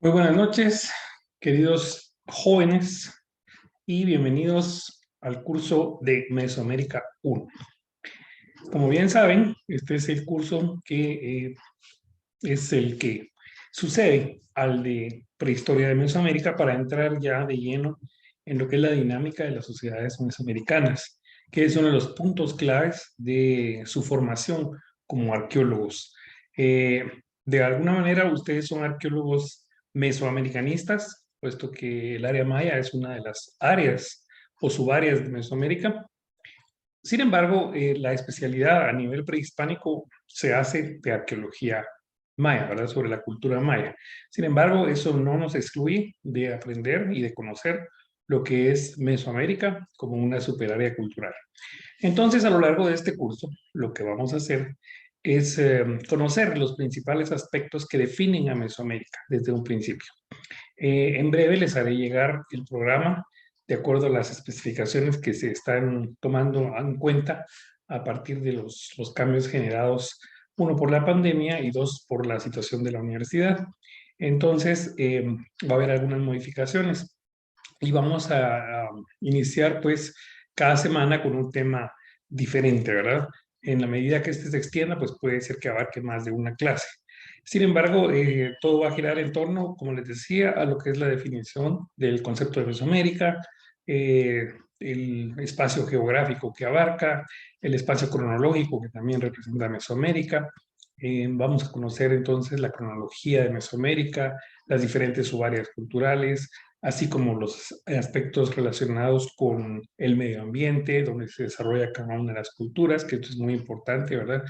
Muy buenas noches, queridos jóvenes, y bienvenidos al curso de Mesoamérica 1. Como bien saben, este es el curso que es el que sucede al de Prehistoria de Mesoamérica para entrar ya de lleno en lo que es la dinámica de las sociedades mesoamericanas, que es uno de los puntos claves de su formación como arqueólogos. Eh, de alguna manera, ustedes son arqueólogos mesoamericanistas, puesto que el área maya es una de las áreas o subáreas de Mesoamérica. Sin embargo, la especialidad a nivel prehispánico se hace de arqueología maya, ¿verdad? Sobre la cultura maya. Sin embargo, eso no nos excluye de aprender y de conocer lo que es Mesoamérica como una superárea cultural. Entonces, a lo largo de este curso, lo que vamos a hacer es conocer los principales aspectos que definen a Mesoamérica desde un principio. En breve les haré llegar el programa de acuerdo a las especificaciones que se están tomando en cuenta a partir de los cambios generados, uno por la pandemia y dos por la situación de la universidad. Entonces, va a haber algunas modificaciones y vamos a iniciar pues cada semana con un tema diferente, ¿verdad? En la medida que este se extienda, pues puede ser que abarque más de una clase. Sin embargo, todo va a girar en torno, como les decía, a lo que es la definición del concepto de Mesoamérica, eh, el espacio geográfico que abarca, el espacio cronológico que también representa Mesoamérica. Vamos a conocer entonces la cronología de Mesoamérica, las diferentes subáreas culturales, así como los aspectos relacionados con el medio ambiente, donde se desarrolla cada una de las culturas, que esto es muy importante, ¿verdad?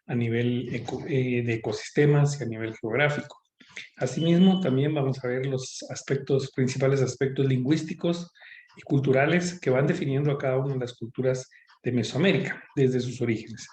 A nivel de ecosistemas y a nivel geográfico. Asimismo, también vamos a ver los aspectos, principales aspectos lingüísticos y culturales que van definiendo a cada una de las culturas de Mesoamérica desde sus orígenes.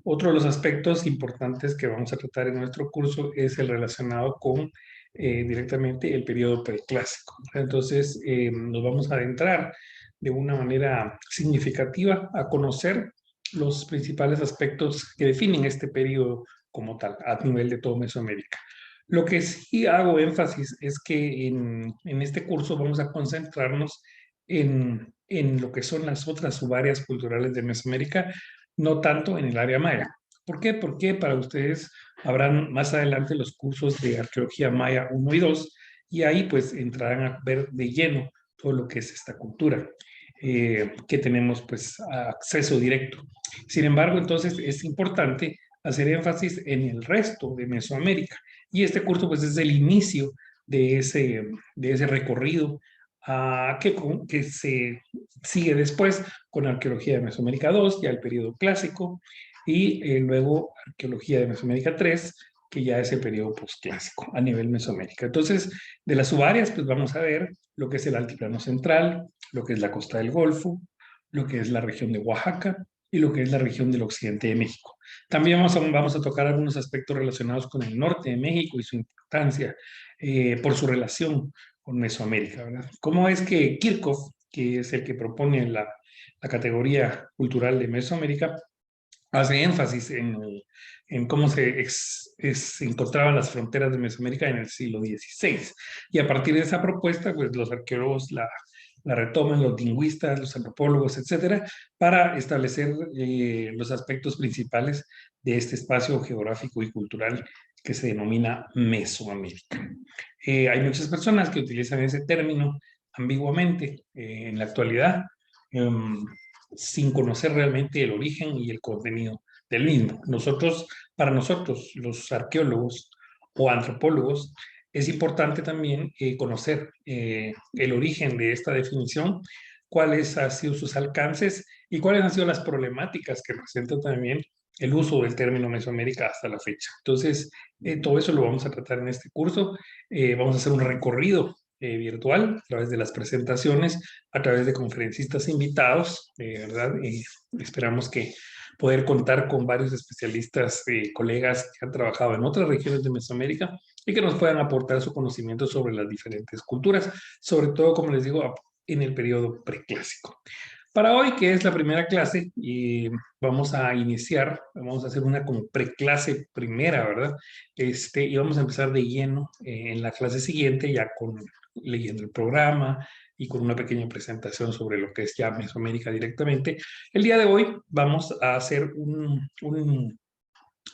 Otro de los aspectos importantes que vamos a tratar en nuestro curso es el relacionado con directamente el periodo preclásico. Entonces, nos vamos a adentrar de una manera significativa a conocer los principales aspectos que definen este periodo como tal, a nivel de todo Mesoamérica. Lo que sí hago énfasis es que en este curso vamos a concentrarnos en lo que son las otras subáreas culturales de Mesoamérica, no tanto en el área maya. ¿Por qué? Porque para ustedes habrán más adelante los cursos de arqueología maya 1 y 2 y ahí pues entrarán a ver de lleno todo lo que es esta cultura, que tenemos pues acceso directo. Sin embargo, entonces es importante hacer énfasis en el resto de Mesoamérica. Y este curso pues es el inicio de ese recorrido que se sigue después con Arqueología de Mesoamérica 2, ya el periodo clásico, y luego Arqueología de Mesoamérica 3, que ya es el periodo postclásico a nivel Mesoamérica. Entonces, de las subáreas, pues vamos a ver lo que es el Altiplano Central, lo que es la costa del Golfo, lo que es la región de Oaxaca y lo que es la región del occidente de México. También vamos a tocar algunos aspectos relacionados con el norte de México y su importancia por su relación con Mesoamérica, ¿verdad? ¿Cómo es que Kirchhoff, que es el que propone la categoría cultural de Mesoamérica, hace énfasis en cómo se encontraban las fronteras de Mesoamérica en el siglo XVI? Y a partir de esa propuesta, pues los arqueólogos la retoman, los lingüistas, los antropólogos, etcétera, para establecer los aspectos principales de este espacio geográfico y cultural que se denomina Mesoamérica. Hay muchas personas que utilizan ese término ambiguamente en la actualidad, em, sin conocer realmente el origen y el contenido del mismo. Para nosotros, los arqueólogos o antropólogos, es importante también conocer el origen de esta definición, cuáles han sido sus alcances y cuáles han sido las problemáticas que presenta también el uso del término Mesoamérica hasta la fecha. Entonces, todo eso lo vamos a tratar en este curso. Vamos a hacer un recorrido virtual a través de las presentaciones, a través de conferencistas invitados, ¿verdad? Esperamos que poder contar con varios especialistas, colegas que han trabajado en otras regiones de Mesoamérica y que nos puedan aportar su conocimiento sobre las diferentes culturas, sobre todo, como les digo, en el periodo preclásico. Para hoy, que es la primera clase, y vamos a iniciar, vamos a hacer una como preclase primera, ¿verdad? Y vamos a empezar de lleno en la clase siguiente, ya con leyendo el programa y con una pequeña presentación sobre lo que es ya Mesoamérica directamente. El día de hoy vamos a hacer un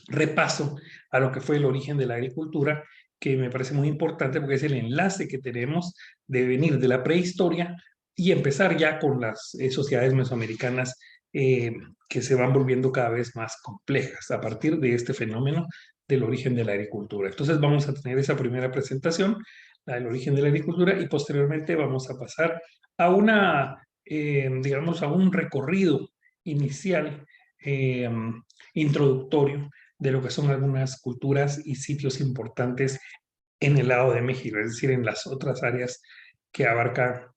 repaso a lo que fue el origen de la agricultura, que me parece muy importante porque es el enlace que tenemos de venir de la prehistoria y empezar ya con las sociedades mesoamericanas eh, que se van volviendo cada vez más complejas a partir de este fenómeno del origen de la agricultura. Entonces vamos a tener esa primera presentación, la del origen de la agricultura, y posteriormente vamos a pasar a digamos, a un recorrido inicial, introductorio, de lo que son algunas culturas y sitios importantes en el lado de México, es decir, en las otras áreas que abarca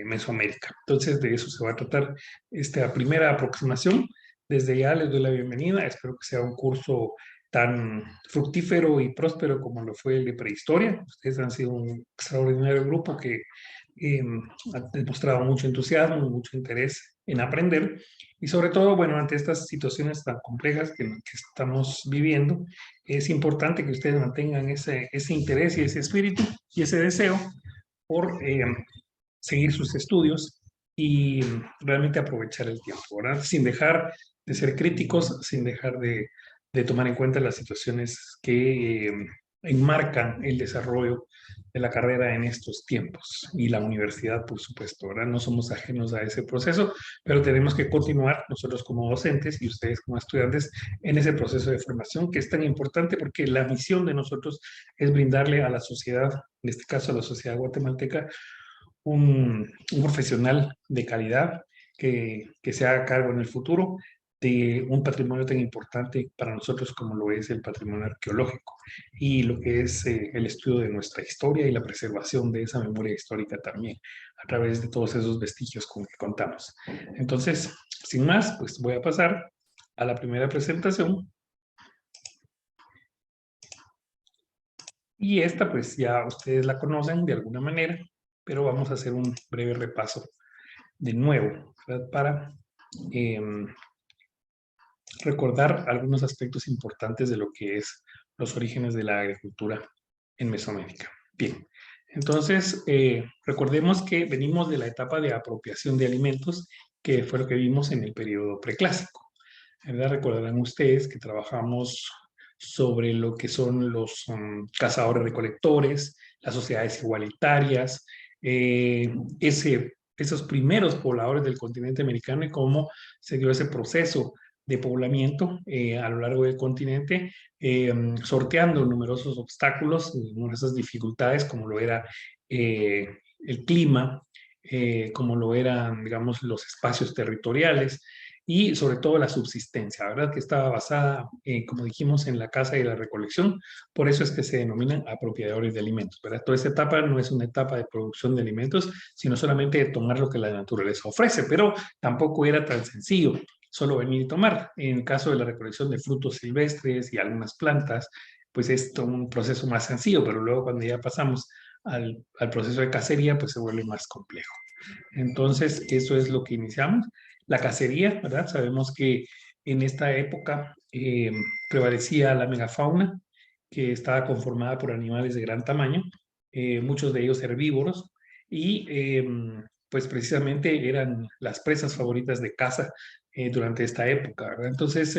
Mesoamérica. Entonces, de eso se va a tratar esta primera aproximación. Desde ya les doy la bienvenida. Espero que sea un curso tan fructífero y próspero como lo fue el de prehistoria. Ustedes han sido un extraordinario grupo que eh, ha demostrado mucho entusiasmo, mucho interés en aprender y sobre todo, bueno, ante estas situaciones tan complejas que estamos viviendo, es importante que ustedes mantengan ese interés y ese espíritu y ese deseo por seguir sus estudios y realmente aprovechar el tiempo, ¿verdad? Sin dejar de ser críticos, sin dejar de tomar en cuenta las situaciones que enmarcan el desarrollo de la carrera en estos tiempos y la universidad, por supuesto, ¿verdad? No somos ajenos a ese proceso, pero tenemos que continuar nosotros como docentes y ustedes como estudiantes en ese proceso de formación que es tan importante porque la misión de nosotros es brindarle a la sociedad, en este caso a la sociedad guatemalteca, un profesional de calidad que se haga cargo en el futuro de un patrimonio tan importante para nosotros como lo es el patrimonio arqueológico y lo que es el estudio de nuestra historia y la preservación de esa memoria histórica también a través de todos esos vestigios con que contamos. Entonces, sin más, pues voy a pasar a la primera presentación y esta pues ya ustedes la conocen de alguna manera, pero vamos a hacer un breve repaso de nuevo, ¿verdad? Para eh, recordar algunos aspectos importantes de lo que es los orígenes de la agricultura en Mesoamérica. Bien, entonces recordemos que venimos de la etapa de apropiación de alimentos, que fue lo que vimos en el periodo preclásico. ¿Verdad? Recordarán ustedes que trabajamos sobre lo que son los cazadores-recolectores, las sociedades igualitarias, esos primeros pobladores del continente americano y cómo se dio ese proceso de poblamiento a lo largo del continente, sorteando numerosos obstáculos, numerosas dificultades, como lo era eh, el clima, como lo eran, digamos, los espacios territoriales y sobre todo la subsistencia, ¿verdad? Que estaba basada, como dijimos, en la caza y la recolección. Por eso es que se denominan apropiadores de alimentos, ¿verdad? Toda esta etapa no es una etapa de producción de alimentos, sino solamente de tomar lo que la naturaleza ofrece, pero tampoco era tan sencillo solo venir y tomar. En el caso de la recolección de frutos silvestres y algunas plantas, pues es un proceso más sencillo, pero luego cuando ya pasamos al proceso de cacería, pues se vuelve más complejo. Entonces, eso es lo que iniciamos. La cacería, ¿verdad? Sabemos que en esta época prevalecía la megafauna, que estaba conformada por animales de gran tamaño, muchos de ellos herbívoros, y pues precisamente eran las presas favoritas de caza durante esta época, ¿verdad? Entonces,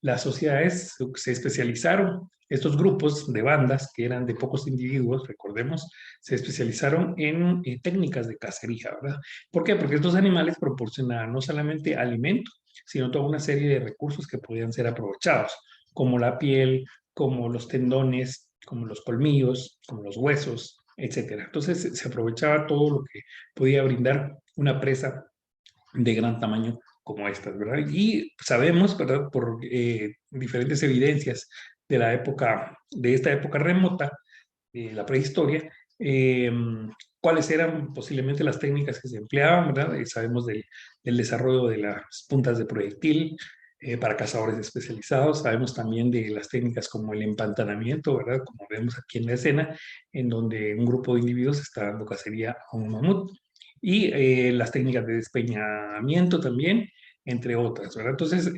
las sociedades se especializaron, estos grupos de bandas, que eran de pocos individuos, recordemos, se especializaron en técnicas de cacería, ¿verdad? ¿Por qué? Porque estos animales proporcionaban no solamente alimento, sino toda una serie de recursos que podían ser aprovechados, como la piel, como los tendones, como los colmillos, como los huesos, etcétera. Entonces se aprovechaba todo lo que podía brindar una presa de gran tamaño como estas, ¿verdad? Y sabemos, ¿verdad? Por diferentes evidencias de la época, de esta época remota, la prehistoria, cuáles eran posiblemente las técnicas que se empleaban, ¿verdad? Sabemos del desarrollo de las puntas de proyectil para cazadores especializados, sabemos también de las técnicas como el empantanamiento, ¿verdad? Como vemos aquí en la escena, en donde un grupo de individuos está dando cacería a un mamut. y las técnicas de despeñamiento también, entre otras, ¿verdad? Entonces,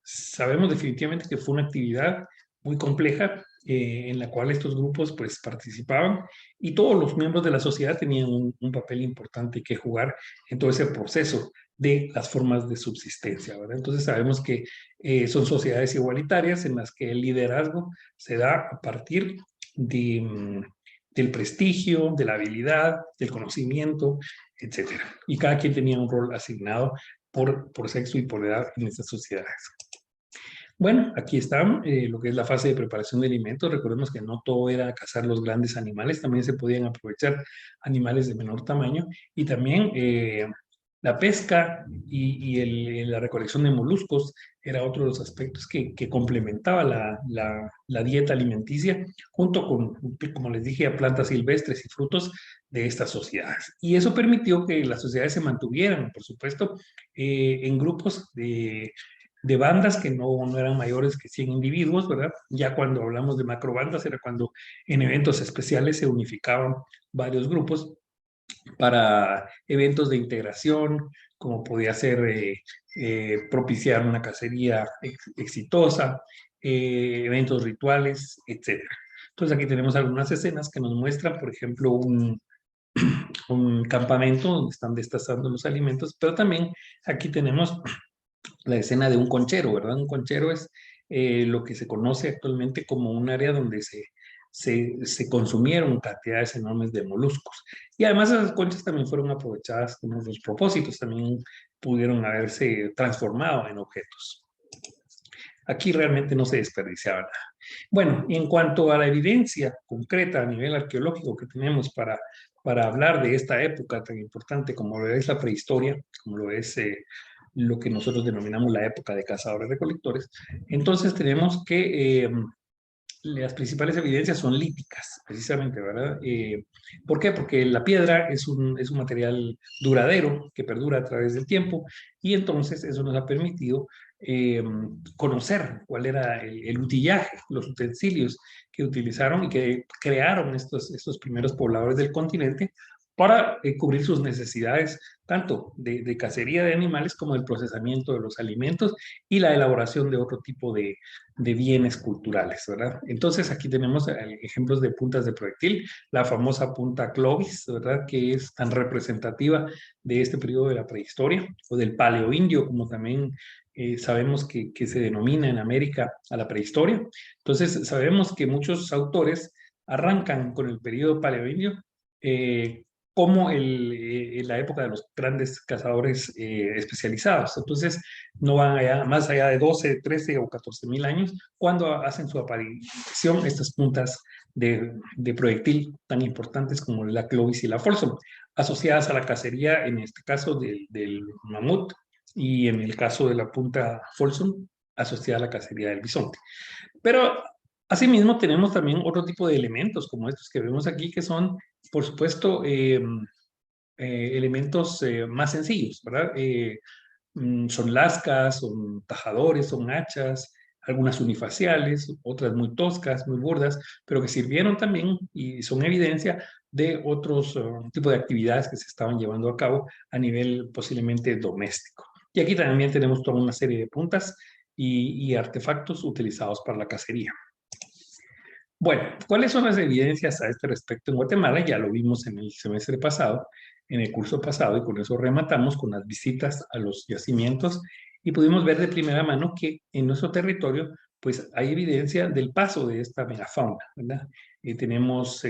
sabemos definitivamente que fue una actividad muy compleja en la cual estos grupos pues participaban y todos los miembros de la sociedad tenían un papel importante que jugar en todo ese proceso de las formas de subsistencia, ¿verdad? Entonces sabemos que son sociedades igualitarias en las que el liderazgo se da a partir de, del prestigio, de la habilidad, del conocimiento, etcétera. Y cada quien tenía un rol asignado por sexo y por edad en estas sociedades. Bueno, aquí está lo que es la fase de preparación de alimentos. Recordemos que no todo era cazar los grandes animales, también se podían aprovechar animales de menor tamaño y también la pesca y la recolección de moluscos era otro de los aspectos que complementaba la dieta alimenticia junto con, como les dije, a plantas silvestres y frutos de estas sociedades. Y eso permitió que las sociedades se mantuvieran, por supuesto, en grupos de bandas que no eran mayores que 100 individuos, ¿verdad? Ya cuando hablamos de macrobandas era cuando en eventos especiales se unificaban varios grupos para eventos de integración, como podía ser propiciar una cacería exitosa, eventos rituales, etc. Entonces aquí tenemos algunas escenas que nos muestran, por ejemplo, un campamento donde están destazando los alimentos, pero también aquí tenemos la escena de un conchero, ¿verdad? Un conchero es lo que se conoce actualmente como un área donde se consumieron cantidades enormes de moluscos. Y además esas conchas también fueron aprovechadas con otros propósitos, también pudieron haberse transformado en objetos. Aquí realmente no se desperdiciaba nada. Bueno, y en cuanto a la evidencia concreta a nivel arqueológico que tenemos para hablar de esta época tan importante como lo es la prehistoria, como lo es lo que nosotros denominamos la época de cazadores-recolectores, entonces tenemos que las principales evidencias son líticas, precisamente, ¿verdad? ¿Por qué? Porque la piedra es un material duradero que perdura a través del tiempo y entonces eso nos ha permitido conocer cuál era el utillaje, los utensilios que utilizaron y que crearon estos primeros pobladores del continente para cubrir sus necesidades tanto de cacería de animales como del procesamiento de los alimentos y la elaboración de otro tipo de bienes culturales, ¿verdad? Entonces aquí tenemos ejemplos de puntas de proyectil, la famosa punta Clovis, ¿verdad? Que es tan representativa de este periodo de la prehistoria o del paleoindio, como también sabemos que se denomina en América a la prehistoria. Entonces sabemos que muchos autores arrancan con el periodo paleoindio eh, como la época de los grandes cazadores especializados. Entonces, no van allá, más allá de 12, 13 o 14 mil años, cuando hacen su aparición estas puntas de proyectil tan importantes como la Clovis y la Folsom, asociadas a la cacería, en este caso del mamut, y en el caso de la punta Folsom, asociada a la cacería del bisonte. Pero asimismo tenemos también otro tipo de elementos como estos que vemos aquí, que son, por supuesto, elementos más sencillos, ¿verdad? Son lascas, son tajadores, son hachas, algunas unifaciales, otras muy toscas, muy burdas, pero que sirvieron también y son evidencia de otros tipos de actividades que se estaban llevando a cabo a nivel posiblemente doméstico. Y aquí también tenemos toda una serie de puntas y artefactos utilizados para la cacería. Bueno, ¿cuáles son las evidencias a este respecto en Guatemala? Ya lo vimos en el semestre pasado, en el curso pasado, y con eso rematamos con las visitas a los yacimientos y pudimos ver de primera mano que en nuestro territorio pues hay evidencia del paso de esta megafauna, ¿verdad? Tenemos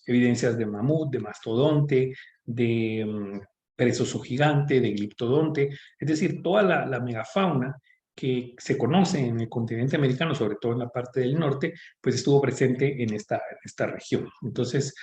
evidencias de mamut, de mastodonte, de perezoso gigante, de gliptodonte, es decir, toda la megafauna que se conoce en el continente americano, sobre todo en la parte del norte, pues estuvo presente en esta región. Entonces,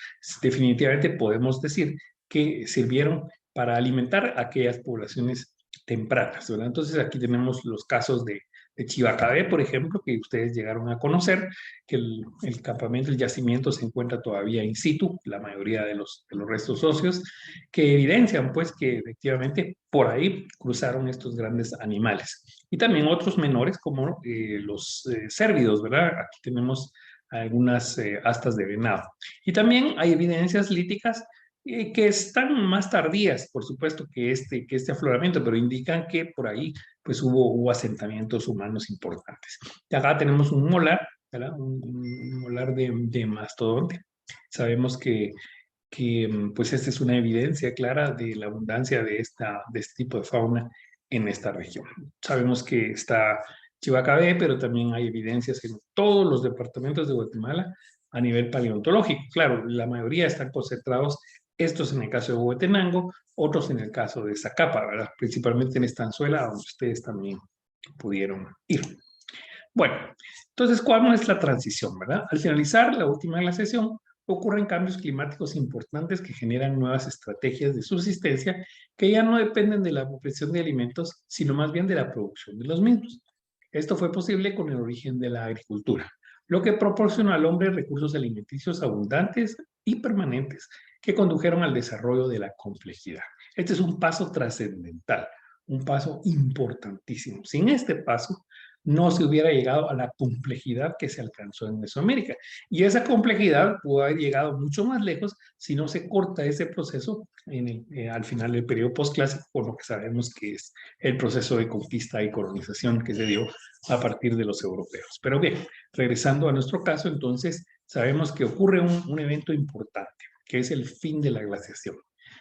definitivamente podemos decir que sirvieron para alimentar a aquellas poblaciones tempranas, ¿verdad? Entonces, aquí tenemos los casos de Chivacabé, por ejemplo, que ustedes llegaron a conocer, que el campamento, el yacimiento se encuentra todavía in situ, la mayoría de los restos óseos, que evidencian, pues, que efectivamente por ahí cruzaron estos grandes animales. Y también otros menores como los cérvidos, ¿verdad? Aquí tenemos algunas astas de venado. Y también hay evidencias líticas que están más tardías, por supuesto, que este afloramiento, pero indican que por ahí pues hubo asentamientos humanos importantes. Y acá tenemos un molar, ¿verdad? Un molar de mastodonte. Sabemos que pues esta es una evidencia clara de la abundancia de este tipo de fauna en esta región. Sabemos que está Chivacabé, pero también hay evidencias en todos los departamentos de Guatemala a nivel paleontológico. Claro, la mayoría están concentrados, estos en el caso de Huehuetenango, otros en el caso de Zacapa, ¿verdad? Principalmente en Estanzuela, donde ustedes también pudieron ir. Bueno, entonces, ¿cuál es la transición, verdad? Al finalizar la última glaciación, ocurren cambios climáticos importantes que generan nuevas estrategias de subsistencia que ya no dependen de la obtención de alimentos, sino más bien de la producción de los mismos. Esto fue posible con el origen de la agricultura, lo que proporcionó al hombre recursos alimenticios abundantes y permanentes que condujeron al desarrollo de la complejidad. Este es un paso trascendental, un paso importantísimo. Sin este paso, no se hubiera llegado a la complejidad que se alcanzó en Mesoamérica. Y esa complejidad pudo haber llegado mucho más lejos si no se corta ese proceso al final del periodo postclásico, por lo que sabemos que es el proceso de conquista y colonización que se dio a partir de los europeos. Pero bien, regresando a nuestro caso, entonces sabemos que ocurre un evento importante, que es el fin de la glaciación.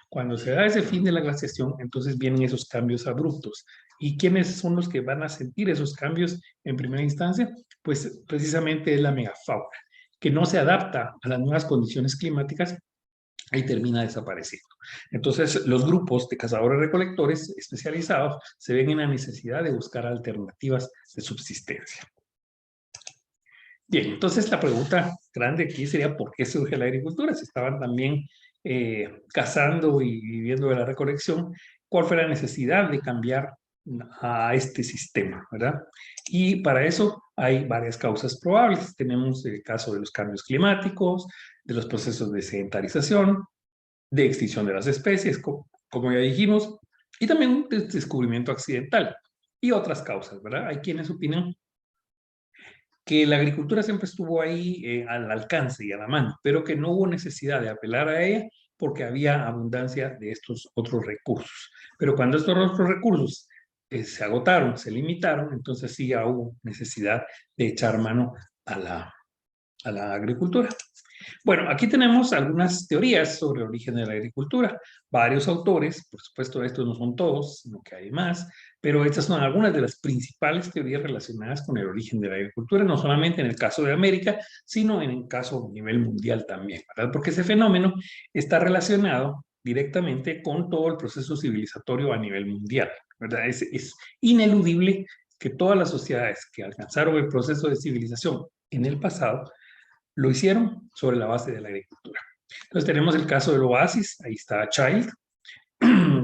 Cuando se da ese fin de la glaciación, entonces vienen esos cambios abruptos. ¿Y quiénes son los que van a sentir esos cambios en primera instancia? Pues precisamente es la megafauna, que no se adapta a las nuevas condiciones climáticas y termina desapareciendo. Entonces, los grupos de cazadores-recolectores especializados se ven en la necesidad de buscar alternativas de subsistencia. Bien, entonces la pregunta grande aquí sería ¿por qué surge la agricultura? Si estaban también cazando y viviendo de la recolección, ¿cuál fue la necesidad de cambiar a este sistema, verdad? Y para eso hay varias causas probables. Tenemos el caso de los cambios climáticos, de los procesos de sedentarización, de extinción de las especies, como ya dijimos, y también de descubrimiento accidental y otras causas, ¿verdad? Hay quienes opinan que la agricultura siempre estuvo ahí al alcance y a la mano, pero que no hubo necesidad de apelar a ella porque había abundancia de estos otros recursos. Pero cuando estos otros recursos se agotaron, se limitaron, entonces sí ya hubo necesidad de echar mano a la agricultura. Bueno, aquí tenemos algunas teorías sobre el origen de la agricultura. Varios autores, por supuesto estos no son todos, sino que hay más, pero estas son algunas de las principales teorías relacionadas con el origen de la agricultura, no solamente en el caso de América, sino en el caso a nivel mundial también, ¿verdad? Porque ese fenómeno está relacionado directamente con todo el proceso civilizatorio a nivel mundial, ¿verdad? Es ineludible que todas las sociedades que alcanzaron el proceso de civilización en el pasado lo hicieron sobre la base de la agricultura. Entonces tenemos el caso del oasis, ahí está Child,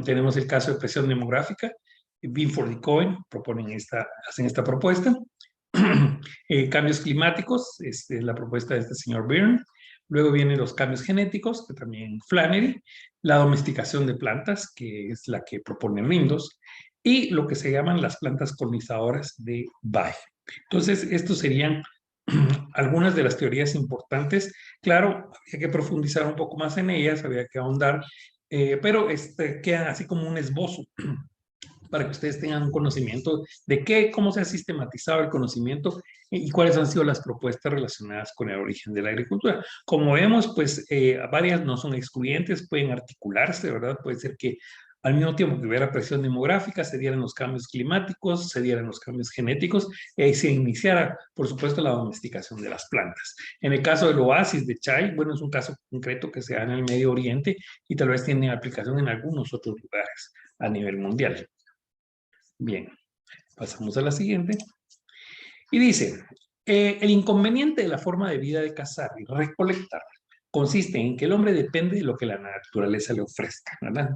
tenemos el caso de presión demográfica, Binford y Cohen hacen esta propuesta, cambios climáticos, es la propuesta de este señor Byrne, luego vienen los cambios genéticos, que también Flannery, la domesticación de plantas, que es la que propone Rindos, y lo que se llaman las plantas colonizadoras de Bay. Entonces, estos serían algunas de las teorías importantes. Claro, había que profundizar un poco más en ellas, había que ahondar, pero queda así como un esbozo para que ustedes tengan un conocimiento de cómo se ha sistematizado el conocimiento y cuáles han sido las propuestas relacionadas con el origen de la agricultura. Como vemos, pues varias no son excluyentes, pueden articularse, ¿verdad? Puede ser que al mismo tiempo que hubiera presión demográfica, se dieran los cambios climáticos, se dieran los cambios genéticos y ahí se iniciara, por supuesto, la domesticación de las plantas. En el caso del oasis de Chai, bueno, es un caso concreto que se da en el Medio Oriente y tal vez tiene aplicación en algunos otros lugares a nivel mundial. Bien, pasamos a la siguiente. Y dice, el inconveniente de la forma de vida de cazar y recolectar consiste en que el hombre depende de lo que la naturaleza le ofrezca, ¿verdad?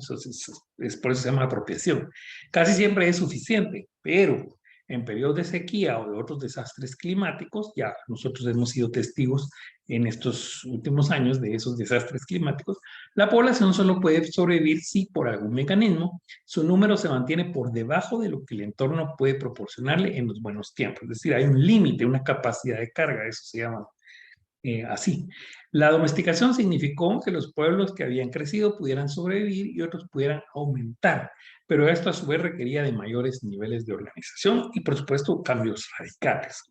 Es por eso se llama apropiación. Casi siempre es suficiente, pero en periodos de sequía o de otros desastres climáticos, ya nosotros hemos sido testigos en estos últimos años de esos desastres climáticos, la población solo puede sobrevivir si por algún mecanismo su número se mantiene por debajo de lo que el entorno puede proporcionarle en los buenos tiempos. Es decir, hay un límite, una capacidad de carga, eso se llama así. La domesticación significó que los pueblos que habían crecido pudieran sobrevivir y otros pudieran aumentar, pero esto a su vez requería de mayores niveles de organización y, por supuesto, cambios radicales.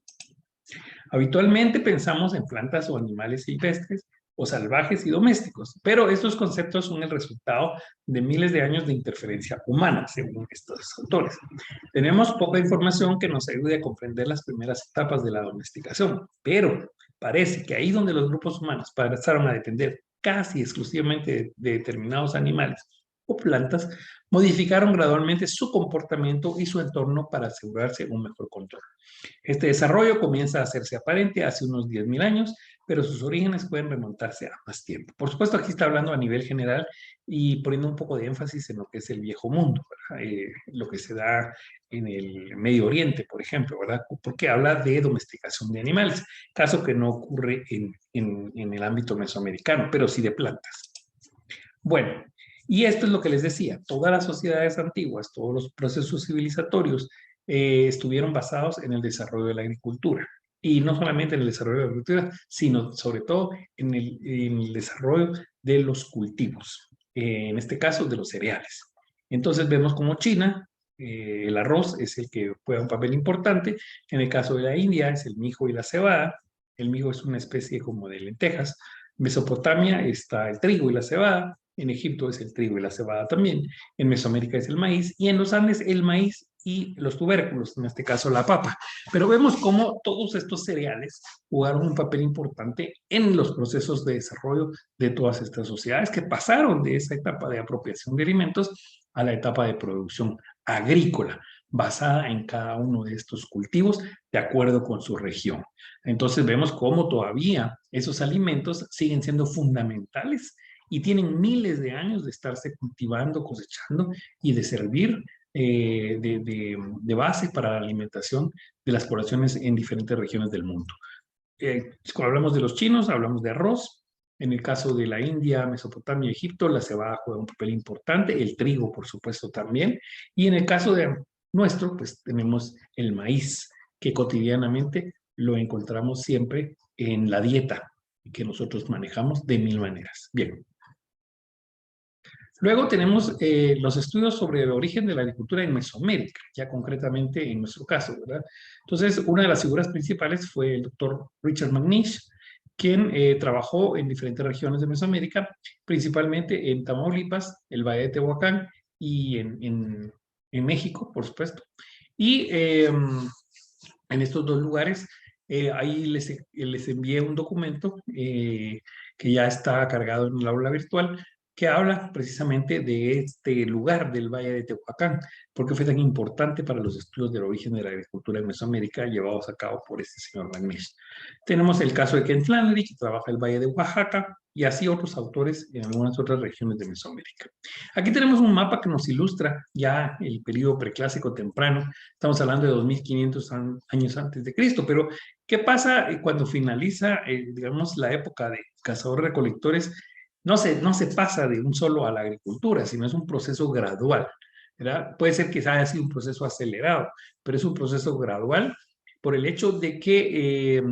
Habitualmente pensamos en plantas o animales silvestres o salvajes y domésticos, pero estos conceptos son el resultado de miles de años de interferencia humana, según estos autores. Tenemos poca información que nos ayude a comprender las primeras etapas de la domesticación, pero parece que ahí donde los grupos humanos pasaron a depender casi exclusivamente de determinados animales o plantas, modificaron gradualmente su comportamiento y su entorno para asegurarse un mejor control. Este desarrollo comienza a hacerse aparente hace unos 10.000 años, pero sus orígenes pueden remontarse a más tiempo. Por supuesto, aquí está hablando a nivel general y poniendo un poco de énfasis en lo que es el viejo mundo, lo que se da en el Medio Oriente, por ejemplo, ¿verdad? Porque habla de domesticación de animales, caso que no ocurre en el ámbito mesoamericano, pero sí de plantas. Bueno, y esto es lo que les decía, todas las sociedades antiguas, todos los procesos civilizatorios estuvieron basados en el desarrollo de la agricultura. Y no solamente en el desarrollo de la agricultura, sino sobre todo en el desarrollo de los cultivos, en este caso de los cereales. Entonces vemos como China, el arroz es el que juega un papel importante, en el caso de la India es el mijo y la cebada, el mijo es una especie como de lentejas, Mesopotamia está el trigo y la cebada, en Egipto es el trigo y la cebada también, en Mesoamérica es el maíz y en los Andes el maíz y los tubérculos, en este caso la papa. Pero vemos cómo todos estos cereales jugaron un papel importante en los procesos de desarrollo de todas estas sociedades que pasaron de esa etapa de apropiación de alimentos a la etapa de producción agrícola, basada en cada uno de estos cultivos de acuerdo con su región. Entonces vemos cómo todavía esos alimentos siguen siendo fundamentales y tienen miles de años de estarse cultivando, cosechando y de servir de base para la alimentación de las poblaciones en diferentes regiones del mundo. Cuando hablamos de los chinos, hablamos de arroz. En el caso de la India, Mesopotamia, Egipto, la cebada juega un papel importante, el trigo, por supuesto, también. Y en el caso de nuestro, pues tenemos el maíz, que cotidianamente lo encontramos siempre en la dieta que nosotros manejamos de mil maneras. Bien. Luego tenemos los estudios sobre el origen de la agricultura en Mesoamérica, ya concretamente en nuestro caso, ¿verdad? Entonces, una de las figuras principales fue el doctor Richard McNish, quien trabajó en diferentes regiones de Mesoamérica, principalmente en Tamaulipas, el Valle de Tehuacán y en México, por supuesto. Y en estos dos lugares, ahí les envié un documento que ya está cargado en el aula virtual, que habla precisamente de este lugar del Valle de Tehuacán, porque fue tan importante para los estudios del origen de la agricultura en Mesoamérica llevados a cabo por este señor McNish. Tenemos el caso de Ken Flannery, que trabaja el Valle de Oaxaca, y así otros autores en algunas otras regiones de Mesoamérica. Aquí tenemos un mapa que nos ilustra ya el periodo preclásico temprano, estamos hablando de 2500 años antes de Cristo, pero ¿qué pasa cuando finaliza, digamos, la época de cazadores-recolectores? No se pasa de un solo a la agricultura, sino es un proceso gradual, ¿verdad? Puede ser que haya sido un proceso acelerado, pero es un proceso gradual por el hecho de que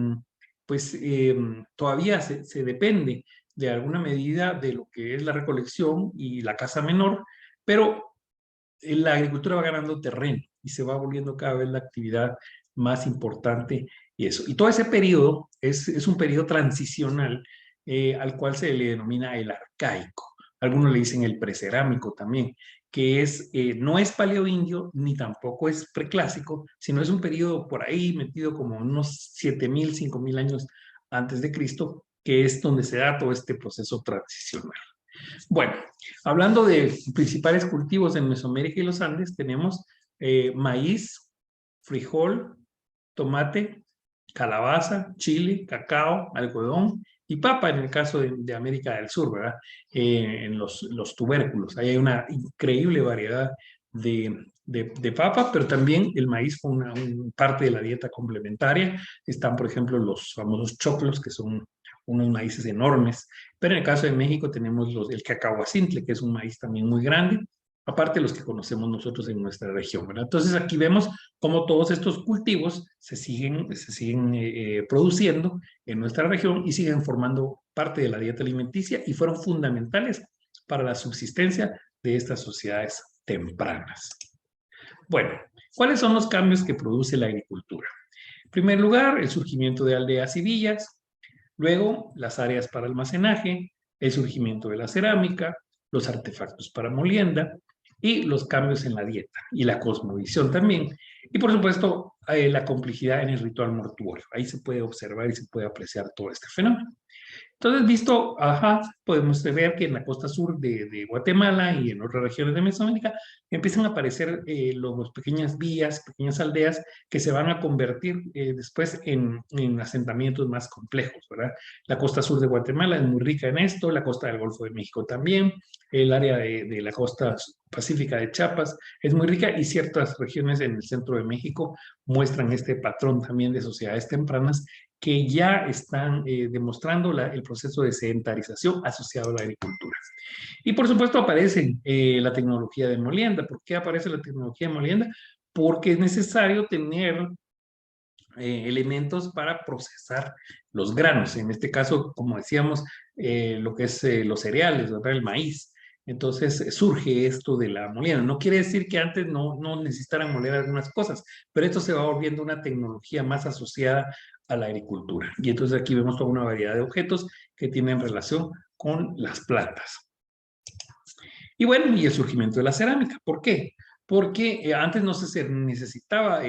todavía se depende de alguna medida de lo que es la recolección y la caza menor, pero la agricultura va ganando terreno y se va volviendo cada vez la actividad más importante y eso. Y todo ese periodo es un periodo transicional al cual se le denomina el arcaico. Algunos le dicen el precerámico también, que no es paleoindio ni tampoco es preclásico, sino es un periodo por ahí metido como unos 7.000, 5.000 años antes de Cristo, que es donde se da todo este proceso transicional. Bueno, hablando de principales cultivos en Mesoamérica y los Andes, tenemos maíz, frijol, tomate, calabaza, chile, cacao, algodón y papa en el caso de América del Sur, ¿verdad? En los tubérculos. Ahí hay una increíble variedad de papa, pero también el maíz fue una parte de la dieta complementaria. Están, por ejemplo, los famosos choclos, que son unos maíces enormes, pero en el caso de México tenemos el cacahuacintle, que es un maíz también muy grande, aparte de los que conocemos nosotros en nuestra región, ¿verdad? Entonces aquí vemos cómo todos estos cultivos se siguen produciendo en nuestra región y siguen formando parte de la dieta alimenticia y fueron fundamentales para la subsistencia de estas sociedades tempranas. Bueno, ¿cuáles son los cambios que produce la agricultura? En primer lugar, el surgimiento de aldeas y villas, luego las áreas para almacenaje, el surgimiento de la cerámica, los artefactos para molienda y los cambios en la dieta y la cosmovisión también. Y por supuesto, la complejidad en el ritual mortuorio. Ahí se puede observar y se puede apreciar todo este fenómeno. Entonces, visto, podemos ver que en la costa sur de Guatemala y en otras regiones de Mesoamérica empiezan a aparecer los pequeñas vías, pequeñas aldeas que se van a convertir después en asentamientos más complejos, ¿verdad? La costa sur de Guatemala es muy rica en esto, la costa del Golfo de México también, el área de la costa pacífica de Chiapas es muy rica y ciertas regiones en el centro de México muestran este patrón también de sociedades tempranas que ya están demostrando el proceso de sedentarización asociado a la agricultura. Y por supuesto aparece la tecnología de molienda. ¿Por qué aparece la tecnología de molienda? Porque es necesario tener elementos para procesar los granos. En este caso, como decíamos, lo que es los cereales, ¿verdad? El maíz. Entonces surge esto de la molienda. No quiere decir que antes no necesitaran moler algunas cosas, pero esto se va volviendo una tecnología más asociada a la agricultura. Y entonces aquí vemos toda una variedad de objetos que tienen relación con las plantas. Y bueno, y el surgimiento de la cerámica. ¿Por qué? Porque antes no se necesitaba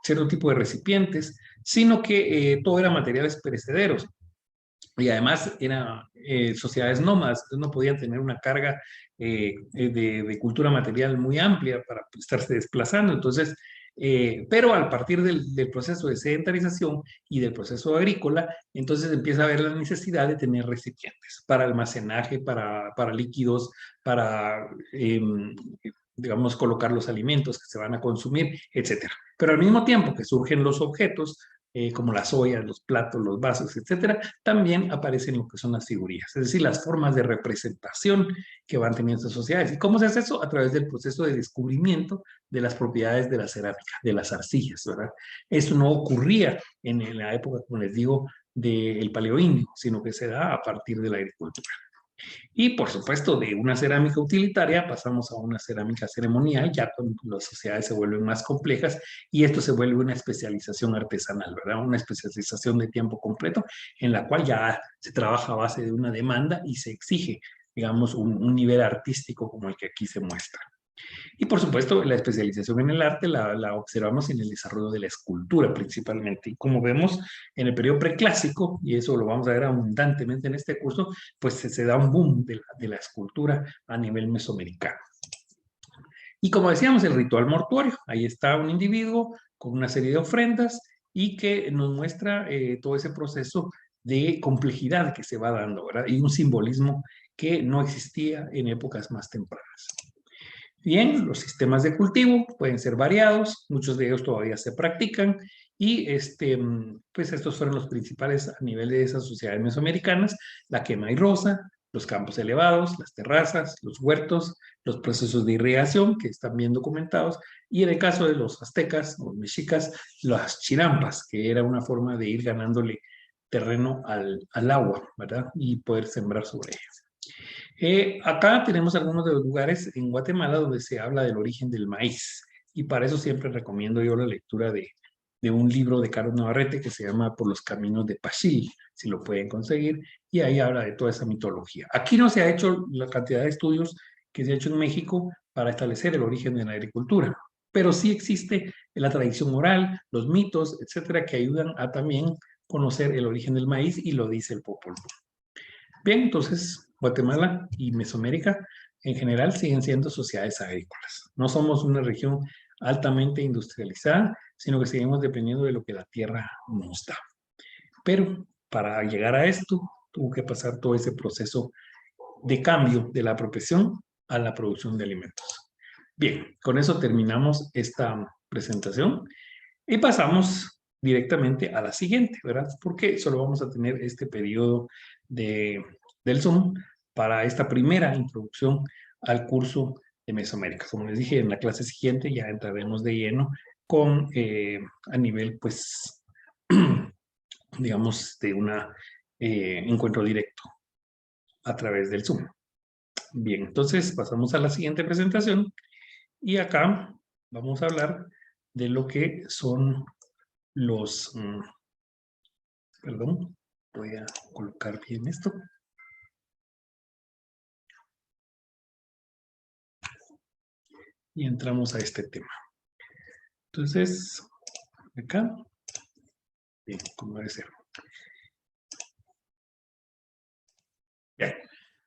cierto tipo de recipientes, sino que todo era materiales perecederos. Y además eran sociedades nómadas, entonces no podían tener una carga de cultura material muy amplia para estarse desplazando. Entonces, pero al partir del proceso de sedentarización y del proceso agrícola, entonces empieza a haber la necesidad de tener recipientes para almacenaje, para líquidos, para, digamos, colocar los alimentos que se van a consumir, etcétera. Pero al mismo tiempo que surgen los objetos, como las ollas, los platos, los vasos, etcétera, también aparecen lo que son las figurillas, es decir, las formas de representación que van teniendo estas sociedades. ¿Y cómo se hace eso? A través del proceso de descubrimiento de las propiedades de la cerámica, de las arcillas, ¿verdad? Eso no ocurría en la época, como les digo, del paleoíndico, sino que se da a partir de la agricultura. Y por supuesto, de una cerámica utilitaria pasamos a una cerámica ceremonial, ya cuando las sociedades se vuelven más complejas y esto se vuelve una especialización artesanal, ¿verdad? Una especialización de tiempo completo en la cual ya se trabaja a base de una demanda y se exige, digamos, un nivel artístico como el que aquí se muestra. Y por supuesto, la especialización en el arte la observamos en el desarrollo de la escultura principalmente. Y como vemos en el periodo preclásico, y eso lo vamos a ver abundantemente en este curso, pues se da un boom de la escultura a nivel mesoamericano. Y como decíamos, el ritual mortuorio. Ahí está un individuo con una serie de ofrendas y que nos muestra todo ese proceso de complejidad que se va dando, ¿verdad? Y un simbolismo que no existía en épocas más tempranas. Bien, los sistemas de cultivo pueden ser variados, muchos de ellos todavía se practican y pues estos fueron los principales a nivel de esas sociedades mesoamericanas, la quema y roza, los campos elevados, las terrazas, los huertos, los procesos de irrigación que están bien documentados y en el caso de los aztecas o mexicas, las chirampas, que era una forma de ir ganándole terreno al agua, ¿verdad? Y poder sembrar sobre ellas. Acá tenemos algunos de los lugares en Guatemala donde se habla del origen del maíz y para eso siempre recomiendo yo la lectura de un libro de Carlos Navarrete que se llama Por los caminos de Pachil, si lo pueden conseguir, y ahí habla de toda esa mitología. Aquí no se ha hecho la cantidad de estudios que se ha hecho en México para establecer el origen de la agricultura, pero sí existe la tradición oral, los mitos, etcétera, que ayudan a también conocer el origen del maíz y lo dice el Popol Vuh. Bien, entonces Guatemala y Mesoamérica en general siguen siendo sociedades agrícolas. No somos una región altamente industrializada, sino que seguimos dependiendo de lo que la tierra nos da. Pero para llegar a esto, tuvo que pasar todo ese proceso de cambio de la profesión a la producción de alimentos. Bien, con eso terminamos esta presentación y pasamos directamente a la siguiente, ¿verdad? Porque solo vamos a tener este periodo del Zoom para esta primera introducción al curso de Mesoamérica. Como les dije, en la clase siguiente ya entraremos de lleno con, a nivel, pues, digamos, de un encuentro directo a través del Zoom. Bien, entonces pasamos a la siguiente presentación y acá vamos a hablar de lo que son los, perdón, voy a colocar bien esto. Y entramos a este tema. Entonces, acá, bien, como debe ser. Bien.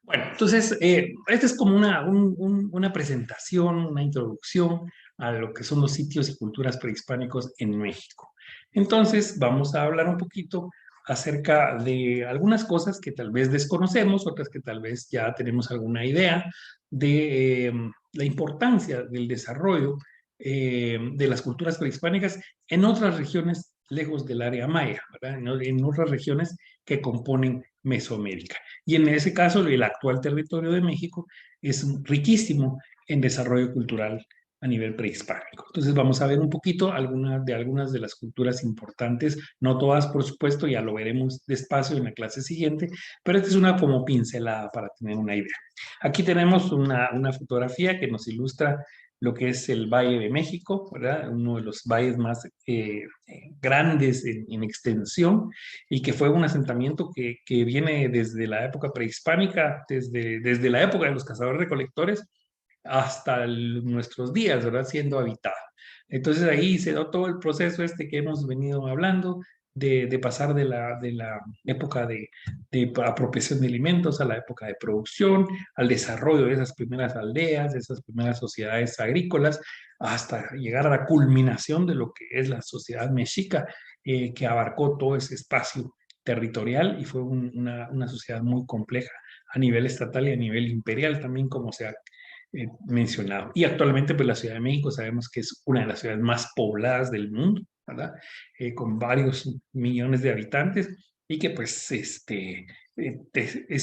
Bueno, entonces, esta es como una presentación, una introducción a lo que son los sitios y culturas prehispánicos en México. Entonces, vamos a hablar un poquito acerca de algunas cosas que tal vez desconocemos, otras que tal vez ya tenemos alguna idea de la importancia del desarrollo de las culturas prehispánicas en otras regiones lejos del área maya, ¿verdad? En otras regiones que componen Mesoamérica. Y en ese caso, el actual territorio de México es riquísimo en desarrollo cultural a nivel prehispánico. Entonces vamos a ver un poquito algunas de las culturas importantes, no todas por supuesto, ya lo veremos despacio en la clase siguiente, pero esta es una como pincelada para tener una idea. Aquí tenemos una fotografía que nos ilustra lo que es el Valle de México, ¿verdad? Uno de los valles más grandes en extensión y que fue un asentamiento que viene desde la época prehispánica, desde la época de los cazadores-recolectores hasta nuestros días, ¿verdad? Siendo habitado. Entonces ahí se dio todo el proceso este que hemos venido hablando, de pasar de la época de apropiación de alimentos a la época de producción, al desarrollo de esas primeras aldeas, de esas primeras sociedades agrícolas, hasta llegar a la culminación de lo que es la sociedad mexica, que abarcó todo ese espacio territorial y fue una sociedad muy compleja a nivel estatal y a nivel imperial también, como se ha mencionado. Y actualmente, pues la Ciudad de México sabemos que es una de las ciudades más pobladas del mundo, ¿verdad? Con varios millones de habitantes y que pues es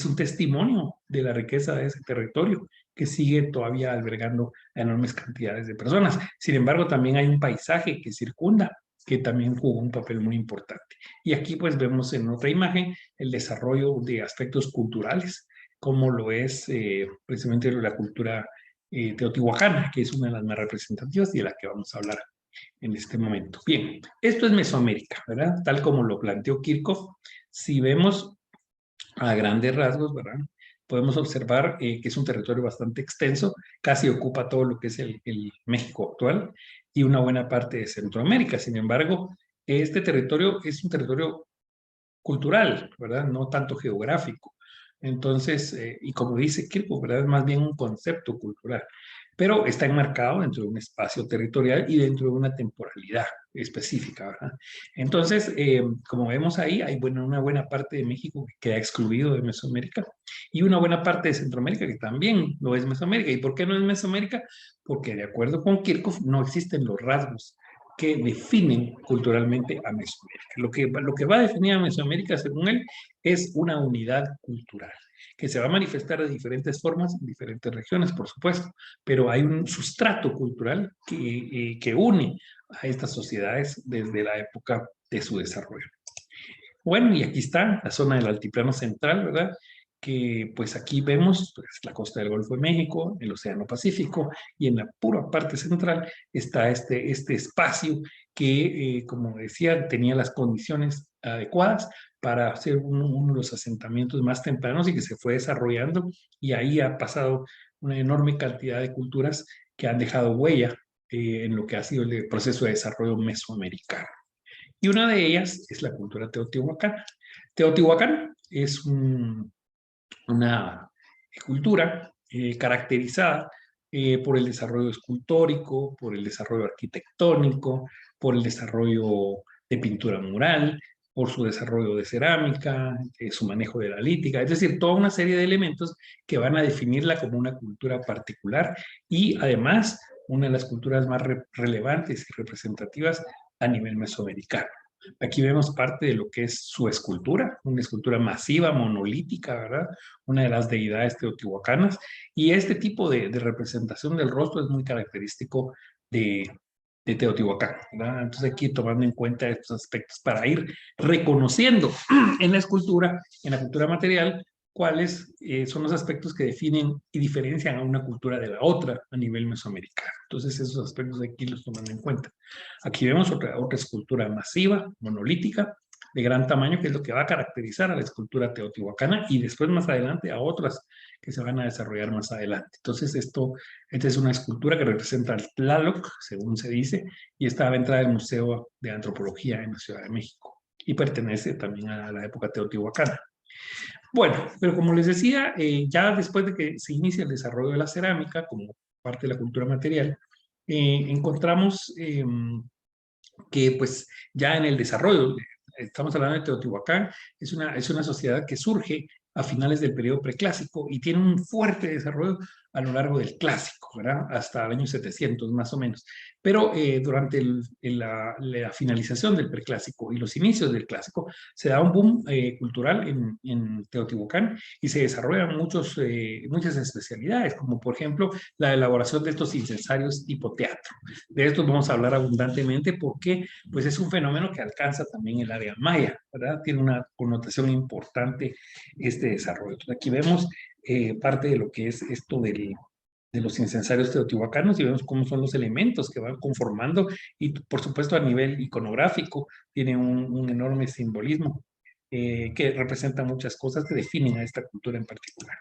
un testimonio de la riqueza de ese territorio que sigue todavía albergando a enormes cantidades de personas. Sin embargo, también hay un paisaje que circunda que también jugó un papel muy importante. Y aquí pues vemos en otra imagen el desarrollo de aspectos culturales, como lo es precisamente la cultura teotihuacana, que es una de las más representativas y de la que vamos a hablar en este momento. Bien, esto es Mesoamérica, ¿verdad? Tal como lo planteó Kirchhoff, si vemos a grandes rasgos, ¿verdad? Podemos observar que es un territorio bastante extenso, casi ocupa todo lo que es el México actual y una buena parte de Centroamérica. Sin embargo, este territorio es un territorio cultural, ¿verdad? No tanto geográfico. Entonces, y como dice Kirchhoff, ¿verdad? Es más bien un concepto cultural, pero está enmarcado dentro de un espacio territorial y dentro de una temporalidad específica, ¿verdad? Entonces, como vemos ahí, hay una buena parte de México que queda excluido de Mesoamérica y una buena parte de Centroamérica que también lo es Mesoamérica. ¿Y por qué no es Mesoamérica? Porque de acuerdo con Kirchhoff no existen los rasgos que definen culturalmente a Mesoamérica. Lo que va a definir a Mesoamérica, según él, es una unidad cultural, que se va a manifestar de diferentes formas en diferentes regiones, por supuesto, pero hay un sustrato cultural que une a estas sociedades desde la época de su desarrollo. Bueno, y aquí está la zona del altiplano central, ¿verdad? Que pues aquí vemos pues, la costa del Golfo de México, el Océano Pacífico, y en la pura parte central está este espacio que, como decía, tenía las condiciones adecuadas para hacer uno de los asentamientos más tempranos y que se fue desarrollando, y ahí ha pasado una enorme cantidad de culturas que han dejado huella en lo que ha sido el proceso de desarrollo mesoamericano. Y una de ellas es la cultura teotihuacana. Teotihuacán es una cultura caracterizada por el desarrollo escultórico, por el desarrollo arquitectónico, por el desarrollo de pintura mural, por su desarrollo de cerámica, su manejo de la lítica, es decir, toda una serie de elementos que van a definirla como una cultura particular y además una de las culturas más relevantes y representativas a nivel mesoamericano. Aquí vemos parte de lo que es su escultura, una escultura masiva, monolítica, ¿verdad? Una de las deidades teotihuacanas. Y este tipo de representación del rostro es muy característico de Teotihuacán, ¿verdad? Entonces aquí tomando en cuenta estos aspectos para ir reconociendo en la escultura, en la cultura material, cuáles son los aspectos que definen y diferencian a una cultura de la otra a nivel mesoamericano. Entonces esos aspectos de aquí los tomando en cuenta. Aquí vemos otra escultura masiva, monolítica, de gran tamaño, que es lo que va a caracterizar a la escultura teotihuacana y después más adelante a otras que se van a desarrollar más adelante. Entonces esta es una escultura que representa al Tlaloc, según se dice, y está a la entrada del Museo de Antropología en la Ciudad de México y pertenece también a la época teotihuacana. Bueno, pero como les decía, ya después de que se inicia el desarrollo de la cerámica como parte de la cultura material, encontramos que pues ya en el desarrollo, estamos hablando de Teotihuacán, es una sociedad que surge a finales del periodo preclásico y tiene un fuerte desarrollo a lo largo del clásico, ¿verdad? Hasta el año 700 más o menos. Pero durante la finalización del preclásico y los inicios del clásico, se da un boom cultural en Teotihuacán y se desarrollan muchas especialidades, como por ejemplo la elaboración de estos incensarios tipo teatro. De esto vamos a hablar abundantemente porque pues es un fenómeno que alcanza también el área maya, ¿verdad? Tiene una connotación importante este desarrollo. Entonces, aquí vemos parte de lo que es esto de los incensarios teotihuacanos y vemos cómo son los elementos que van conformando y por supuesto a nivel iconográfico tiene un enorme simbolismo que representa muchas cosas que definen a esta cultura en particular.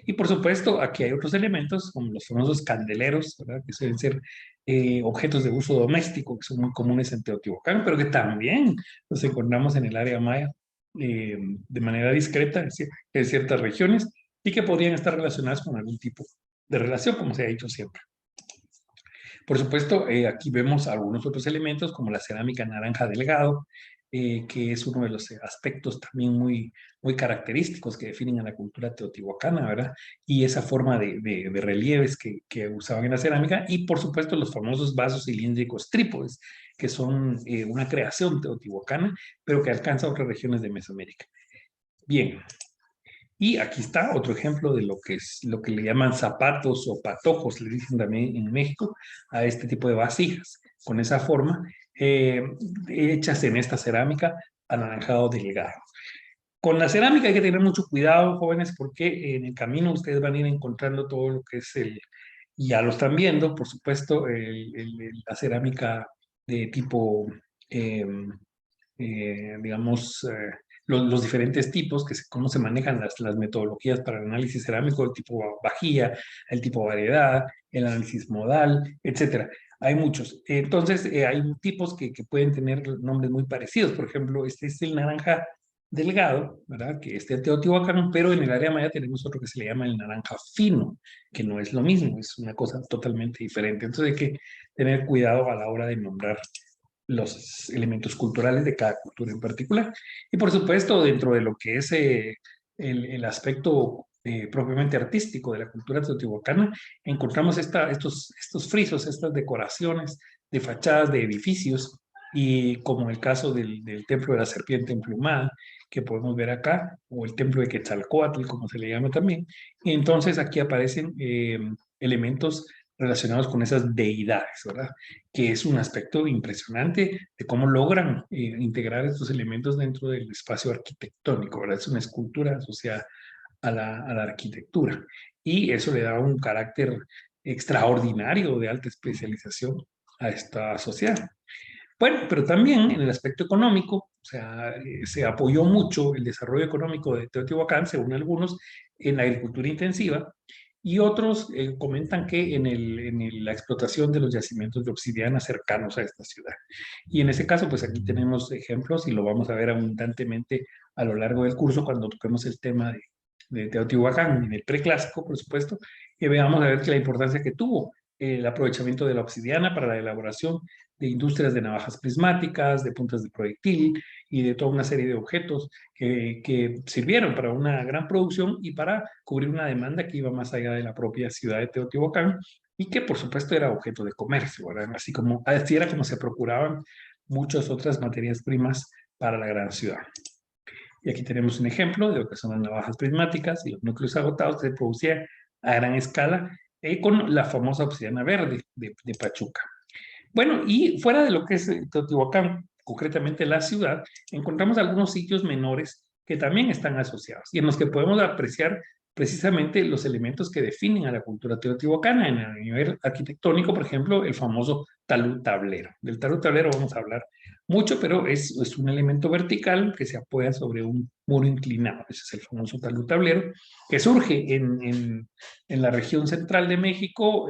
Y por supuesto, aquí hay otros elementos, como los famosos candeleros, ¿verdad? Que suelen ser objetos de uso doméstico, que son muy comunes en Teotihuacán, pero que también los encontramos en el área maya de manera discreta en ciertas regiones y que podrían estar relacionadas con algún tipo de relación, como se ha dicho siempre. Por supuesto, aquí vemos algunos otros elementos como la cerámica naranja delgado, que es uno de los aspectos también muy característicos que definen a la cultura teotihuacana, ¿verdad? Y esa forma de relieves que usaban en la cerámica y por supuesto los famosos vasos cilíndricos trípodes, que son una creación teotihuacana, pero que alcanza otras regiones de Mesoamérica. Bien, y aquí está otro ejemplo de lo que es lo que le llaman zapatos o patojos, le dicen también en México, a este tipo de vasijas, con esa forma, hechas en esta cerámica anaranjado delgado. Con la cerámica hay que tener mucho cuidado, jóvenes, porque en el camino ustedes van a ir encontrando todo lo que es ya lo están viendo, por supuesto, la cerámica de tipo digamos, los diferentes tipos, cómo se manejan las metodologías para el análisis cerámico, el tipo vajilla, el tipo variedad, el análisis modal, etcétera. Hay muchos. Entonces, hay tipos que pueden tener nombres muy parecidos. Por ejemplo, este es el naranja delgado, ¿verdad? Que este es Teotihuacán, pero en el área maya tenemos otro que se le llama el naranja fino, que no es lo mismo, es una cosa totalmente diferente. Entonces hay que tener cuidado a la hora de nombrar los elementos culturales de cada cultura en particular. Y por supuesto, dentro de lo que es el aspecto propiamente artístico de la cultura teotihuacana, encontramos estos frisos, estas decoraciones de fachadas de edificios, y como el caso del templo de la serpiente emplumada, que podemos ver acá, o el templo de Quetzalcóatl, como se le llama también. Y entonces aquí aparecen elementos relacionados con esas deidades, ¿verdad? Que es un aspecto impresionante de cómo logran integrar estos elementos dentro del espacio arquitectónico, ¿verdad? Es una escultura asociada a la arquitectura y eso le da un carácter extraordinario de alta especialización a esta sociedad. Bueno, pero también en el aspecto económico, o sea, se apoyó mucho el desarrollo económico de Teotihuacán, según algunos, en la agricultura intensiva, y otros comentan que la explotación de los yacimientos de obsidiana cercanos a esta ciudad. Y en ese caso, pues aquí tenemos ejemplos y lo vamos a ver abundantemente a lo largo del curso cuando toquemos el tema de Teotihuacán en el preclásico, por supuesto, y veamos a ver que la importancia que tuvo el aprovechamiento de la obsidiana para la elaboración de industrias de navajas prismáticas, de puntas de proyectil y de toda una serie de objetos que sirvieron para una gran producción y para cubrir una demanda que iba más allá de la propia ciudad de Teotihuacán y que por supuesto era objeto de comercio, ¿verdad? Así era como se procuraban muchas otras materias primas para la gran ciudad. Y aquí tenemos un ejemplo de lo que son las navajas prismáticas y los núcleos agotados que se producían a gran escala con la famosa obsidiana verde de Pachuca. Bueno, y fuera de lo que es Teotihuacán, concretamente la ciudad, encontramos algunos sitios menores que también están asociados y en los que podemos apreciar precisamente los elementos que definen a la cultura teotihuacana. En el nivel arquitectónico, por ejemplo, el famoso talud tablero. Del talud tablero vamos a hablar mucho, pero es un elemento vertical que se apoya sobre un muro inclinado. Ese es el famoso talud tablero, que surge en la región central de México.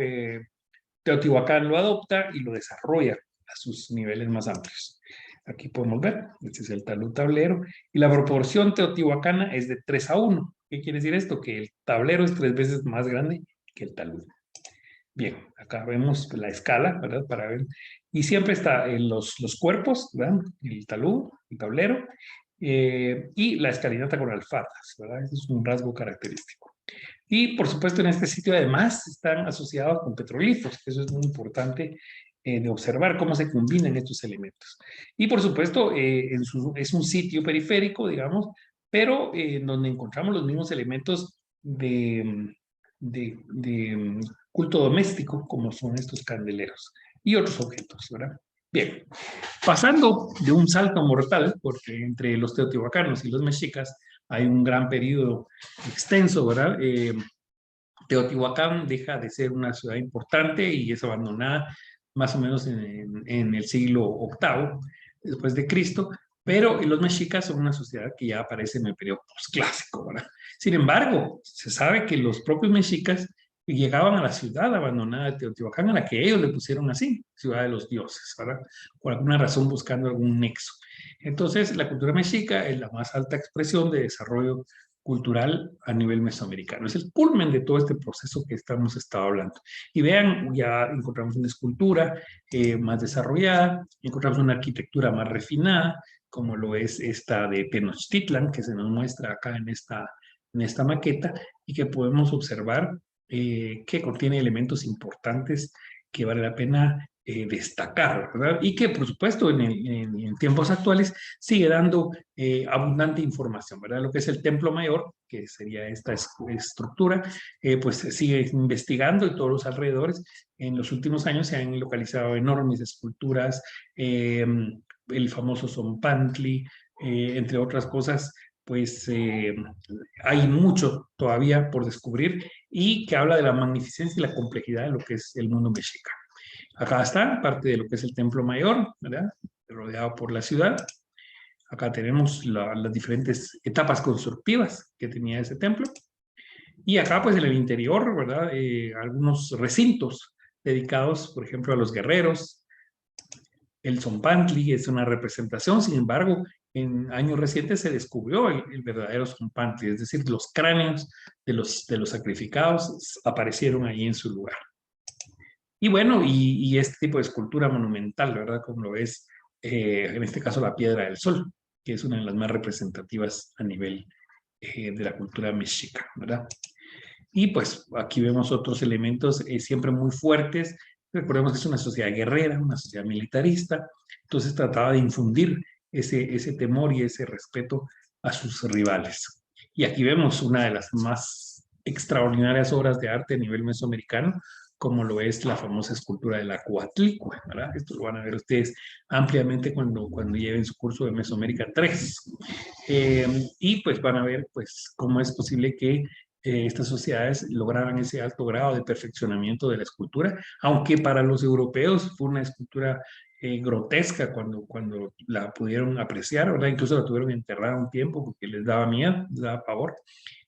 Teotihuacán lo adopta y lo desarrolla a sus niveles más amplios. Aquí podemos ver, este es el talud tablero, y la proporción teotihuacana es de 3:1. ¿Qué quiere decir esto? Que el tablero es 3 veces más grande que el talud. Bien, acá vemos la escala, ¿verdad? Para ver. Y siempre está en los cuerpos, ¿verdad? El talud, el tablero, y la escalinata con alfadas, ¿verdad? Ese es un rasgo característico. Y por supuesto en este sitio además están asociados con petroglifos, que eso es muy importante de observar cómo se combinan estos elementos. Y por supuesto es un sitio periférico, digamos, pero donde encontramos los mismos elementos de culto doméstico, como son estos candeleros y otros objetos, ¿verdad? Bien, pasando de un salto mortal, porque entre los teotihuacanos y los mexicas hay un gran periodo extenso, ¿verdad? Teotihuacán deja de ser una ciudad importante y es abandonada más o menos en el siglo VIII después de Cristo, pero los mexicas son una sociedad que ya aparece en el periodo posclásico, ¿verdad? Sin embargo, se sabe que los propios mexicas llegaban a la ciudad abandonada de Teotihuacán, a la que ellos le pusieron así, ciudad de los dioses, ¿verdad? Por alguna razón buscando algún nexo. Entonces, la cultura mexica es la más alta expresión de desarrollo cultural a nivel mesoamericano. Es el culmen de todo este proceso que estamos hablando. Y vean, ya encontramos una escultura más desarrollada, encontramos una arquitectura más refinada, como lo es esta de Tenochtitlan, que se nos muestra acá en esta maqueta, y que podemos observar que contiene elementos importantes que vale la pena destacar, ¿verdad? Y que, por supuesto, en tiempos actuales sigue dando abundante información, ¿verdad? Lo que es el Templo Mayor, que sería esta estructura, pues se sigue investigando y todos los alrededores. En los últimos años se han localizado enormes esculturas, el famoso Zompantli, entre otras cosas, pues hay mucho todavía por descubrir y que habla de la magnificencia y la complejidad de lo que es el mundo mexica. Acá está parte de lo que es el Templo Mayor, ¿verdad? Rodeado por la ciudad. Acá tenemos las diferentes etapas constructivas que tenía ese templo. Y acá, pues, en el interior, ¿verdad? Algunos recintos dedicados, por ejemplo, a los guerreros. El Zompantli es una representación, sin embargo, en años recientes se descubrió el verdadero Zompantli, es decir, los cráneos de los sacrificados aparecieron ahí en su lugar. Y bueno, y este tipo de escultura monumental, ¿verdad? Como lo es, en este caso, la Piedra del Sol, que es una de las más representativas a nivel de la cultura mexica, ¿verdad? Y pues aquí vemos otros elementos siempre muy fuertes. Recordemos que es una sociedad guerrera, una sociedad militarista, entonces trataba de infundir ese temor y ese respeto a sus rivales. Y aquí vemos una de las más extraordinarias obras de arte a nivel mesoamericano, como lo es la famosa escultura de la Coatlicue, ¿verdad? Esto lo van a ver ustedes ampliamente cuando lleven su curso de Mesoamérica 3. Y pues van a ver pues cómo es posible que estas sociedades lograran ese alto grado de perfeccionamiento de la escultura, aunque para los europeos fue una escultura grotesca cuando la pudieron apreciar, ¿verdad? Incluso la tuvieron enterrada un tiempo porque les daba miedo, les daba pavor.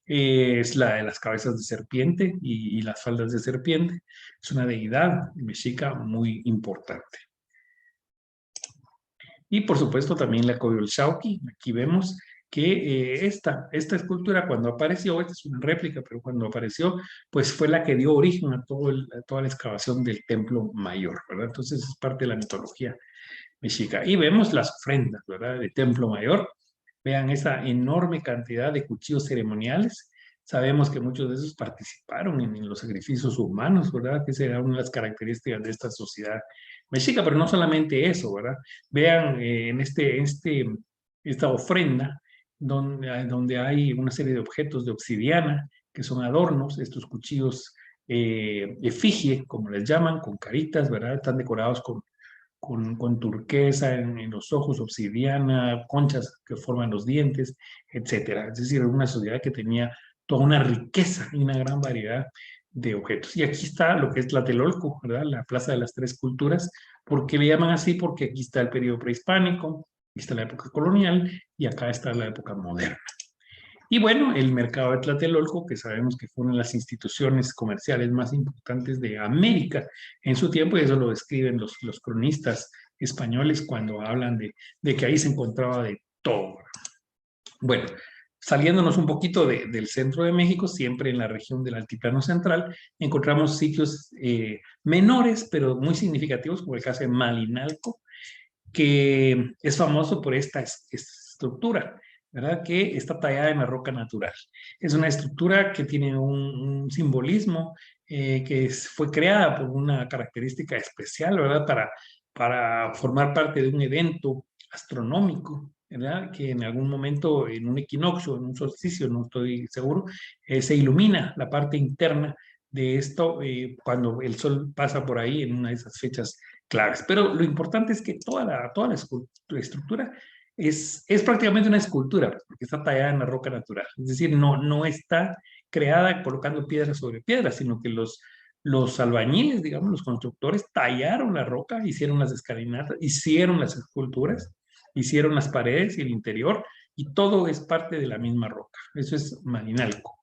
Es la de las cabezas de serpiente y las faldas de serpiente. Es una deidad mexica muy importante. Y por supuesto también la Coyolxauhqui. Aquí vemos que esta escultura cuando apareció, esta es una réplica, pero cuando apareció, pues fue la que dio origen a toda la excavación del Templo Mayor, ¿verdad? Entonces es parte de la mitología mexica. Y vemos las ofrendas, ¿verdad? De Templo Mayor. Vean esa enorme cantidad de cuchillos ceremoniales. Sabemos que muchos de esos participaron en los sacrificios humanos, ¿verdad? Que será una de las características de esta sociedad mexica, pero no solamente eso, ¿verdad? Vean en esta ofrenda donde hay una serie de objetos de obsidiana que son adornos, estos cuchillos efigie, como les llaman, con caritas, ¿verdad? Están decorados con turquesa en los ojos, obsidiana, conchas que forman los dientes, etcétera. Es decir, una sociedad que tenía toda una riqueza y una gran variedad de objetos. Y aquí está lo que es Tlatelolco, ¿verdad? La Plaza de las Tres Culturas. ¿Por qué le llaman así? Porque aquí está el periodo prehispánico, aquí está la época colonial y acá está la época moderna. Y bueno, el mercado de Tlatelolco, que sabemos que fue una de las instituciones comerciales más importantes de América en su tiempo, y eso lo describen los cronistas españoles cuando hablan de que ahí se encontraba de todo. Bueno, saliéndonos un poquito del centro de México, siempre en la región del Altiplano Central, encontramos sitios menores, pero muy significativos, como el caso de Malinalco, que es famoso por esta estructura, ¿verdad? Que está tallada en la roca natural. Es una estructura que tiene un simbolismo fue creada por una característica especial, ¿verdad? Para formar parte de un evento astronómico, ¿verdad? Que en algún momento, en un equinoccio, en un solsticio, no estoy seguro, se ilumina la parte interna de esto cuando el sol pasa por ahí en una de esas fechas claves. Pero lo importante es que toda la estructura es prácticamente una escultura, porque está tallada en la roca natural. Es decir, no está creada colocando piedra sobre piedra, sino que los albañiles, digamos, los constructores, tallaron la roca, hicieron las escalinatas, hicieron las esculturas, hicieron las paredes y el interior, y todo es parte de la misma roca. Eso es Malinalco.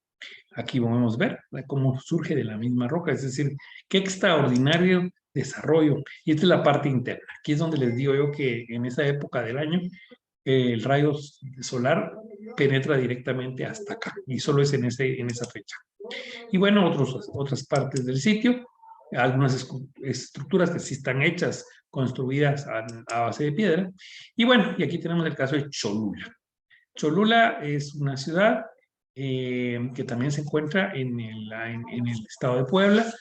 Aquí podemos ver cómo surge de la misma roca, es decir, qué extraordinario desarrollo. Y esta es la parte interna. Aquí es donde les digo yo que en esa época del año el rayo solar penetra directamente hasta acá y solo es en esa fecha. Y bueno, otras partes del sitio, algunas estructuras que sí están hechas, construidas a base de piedra. Y bueno, y aquí tenemos el caso de Cholula. Cholula es una ciudad que también se encuentra en el estado de Puebla,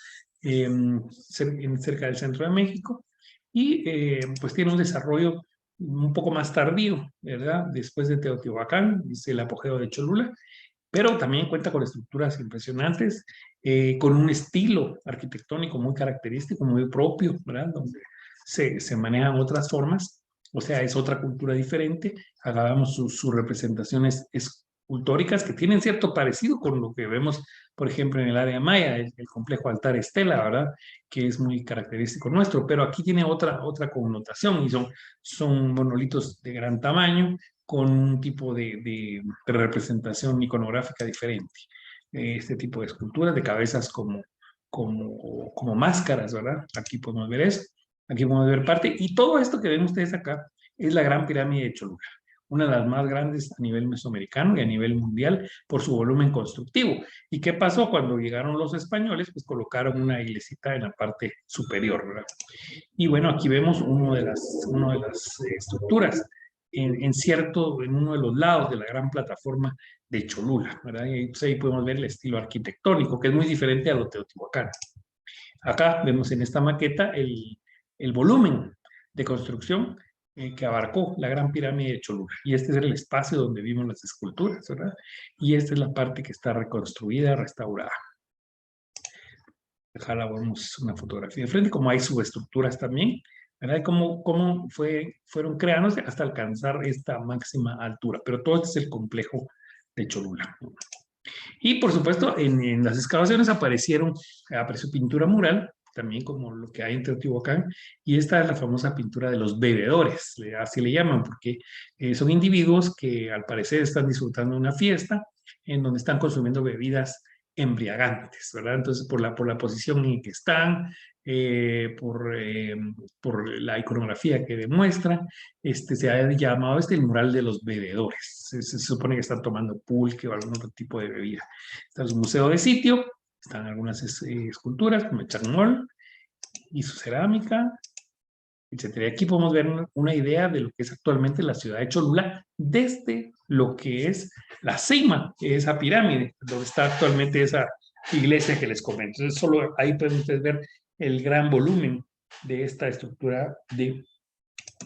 cerca del centro de México, y pues tiene un desarrollo un poco más tardío, ¿verdad? Después de Teotihuacán, es el apogeo de Cholula, pero también cuenta con estructuras impresionantes, con un estilo arquitectónico muy característico, muy propio, ¿verdad? Donde se manejan otras formas, o sea, es otra cultura diferente. Hagamos sus representaciones escultóricas que tienen cierto parecido con lo que vemos, por ejemplo, en el área maya, el complejo altar Estela, ¿verdad? Que es muy característico nuestro, pero aquí tiene otra connotación y son monolitos de gran tamaño, con un tipo de representación iconográfica diferente. Este tipo de esculturas de cabezas como máscaras, ¿verdad? Aquí podemos ver eso, aquí podemos ver parte, y todo esto que ven ustedes acá es la Gran Pirámide de Cholula, una de las más grandes a nivel mesoamericano y a nivel mundial por su volumen constructivo. ¿Y qué pasó cuando llegaron los españoles? Pues colocaron una iglesita en la parte superior, ¿verdad? Y bueno, aquí vemos una de las estructuras en uno de los lados de la gran plataforma de Cholula, ¿verdad? Y pues ahí podemos ver el estilo arquitectónico, que es muy diferente a lo teotihuacano. Acá vemos en esta maqueta el volumen de construcción que abarcó la Gran Pirámide de Cholula. Y este es el espacio donde vimos las esculturas, ¿verdad? Y esta es la parte que está reconstruida, restaurada. Ojalá vemos una fotografía de frente, como hay subestructuras también, ¿verdad? Cómo fueron creándose hasta alcanzar esta máxima altura. Pero todo este es el complejo de Cholula. Y por supuesto, en las excavaciones apareció pintura mural, también como lo que hay en Teotihuacán, y esta es la famosa pintura de los bebedores, así le llaman, porque son individuos que al parecer están disfrutando de una fiesta en donde están consumiendo bebidas embriagantes, ¿verdad? Entonces, por la posición en que están, por la iconografía que demuestra, se ha llamado el mural de los bebedores. Se supone que están tomando pulque o algún otro tipo de bebida. Está el museo de sitio, están algunas esculturas como el charmol y su cerámica, etcétera. Y aquí podemos ver una idea de lo que es actualmente la ciudad de Cholula desde lo que es la cima, esa pirámide, donde está actualmente esa iglesia que les comento. Entonces, solo ahí pueden ustedes ver el gran volumen de esta estructura de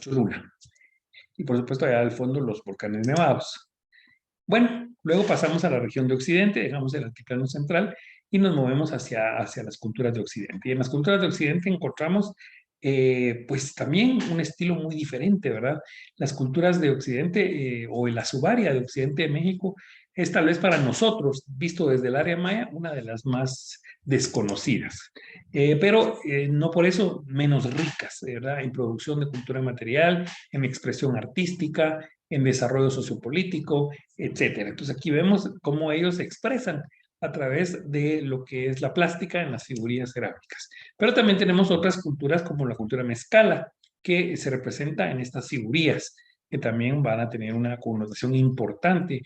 Cholula. Y por supuesto allá al fondo los volcanes nevados. Bueno, luego pasamos a la región de Occidente, dejamos el altiplano central y nos movemos hacia las culturas de Occidente. Y en las culturas de Occidente encontramos pues también un estilo muy diferente, ¿verdad? Las culturas de Occidente o en la subárea de Occidente de México es tal vez para nosotros, visto desde el área maya, una de las más desconocidas, pero no por eso menos ricas, ¿verdad? En producción de cultura material, en expresión artística, en desarrollo sociopolítico, etcétera. Entonces aquí vemos cómo ellos se expresan a través de lo que es la plástica en las figurillas cerámicas. Pero también tenemos otras culturas como la cultura mezcala, que se representa en estas figurillas, que también van a tener una connotación importante